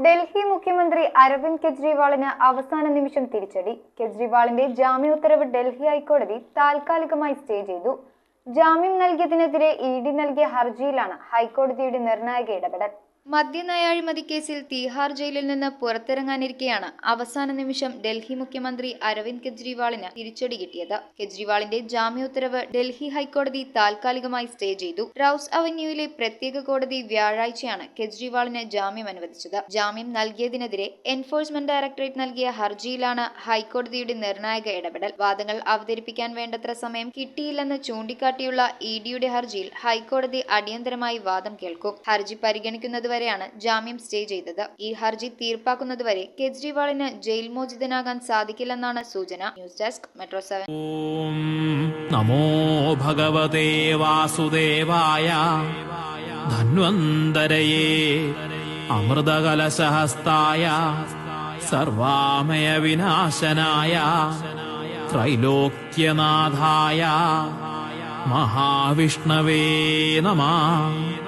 ഡൽഹി മുഖ്യമന്ത്രി അരവിന്ദ് കെജ്രിവാളിന് അവസാന നിമിഷം തിരിച്ചടി. കെജ്രിവാളിന്റെ ജാമ്യ ഉത്തരവ് ഡൽഹി ഹൈക്കോടതി താൽക്കാലികമായി സ്റ്റേ ചെയ്തു. ജാമ്യം നൽകിയതിനെതിരെ ഇഡി നൽകിയ ഹർജിയിലാണ് ഹൈക്കോടതിയുടെ നിർണായക ഇടപെടൽ. മദ്യനയാഴിമതി കേസിൽ തീഹാർ ജയിലിൽ നിന്ന് പുറത്തിറങ്ങാനിരിക്കെയാണ് അവസാന നിമിഷം ഡൽഹി മുഖ്യമന്ത്രി അരവിന്ദ് കെജ്രിവാളിന് തിരിച്ചടി കിട്ടിയത്. കെജ്രിവാളിന്റെ ജാമ്യ ഉത്തരവ് ഡൽഹി ഹൈക്കോടതി താൽക്കാലികമായി സ്റ്റേ ചെയ്തു. റൌസ് അവന്യൂവിലെ പ്രത്യേക കോടതി വ്യാഴാഴ്ചയാണ് കെജ്രിവാളിന് ജാമ്യം അനുവദിച്ചത്. ജാമ്യം നൽകിയതിനെതിരെ എൻഫോഴ്സ്മെന്റ് ഡയറക്ടറേറ്റ് നൽകിയ ഹർജിയിലാണ് ഹൈക്കോടതിയുടെ നിർണായക ഇടപെടൽ. വാദങ്ങൾ അവതരിപ്പിക്കാൻ വേണ്ടത്ര സമയം കിട്ടിയില്ലെന്ന് ചൂണ്ടിക്കാട്ടിയുള്ള ഇഡിയുടെ ഹർജിയിൽ ഹൈക്കോടതി അടിയന്തരമായി വാദം കേൾക്കും. ഹർജി പരിഗണിക്കുന്നതുവരെ ജാമ്യം സ്റ്റേ ചെയ്തത്. ഈ ഹർജി തീർപ്പാക്കുന്നതുവരെ കെജ്രിവാളിന് ജയിൽ മോചിതനാകാൻ സാധിക്കില്ലെന്നാണ് സൂചന. News desk metro 7. നമോ ഭഗവതേ വാസുദേവായ ധന്വന്തരയേ അമൃതകലശഹസ്തായ സർവാമയ വിനാശനായ ത്രൈലോക്യനാഥായ മഹാവിഷ്ണവേ നമഃ.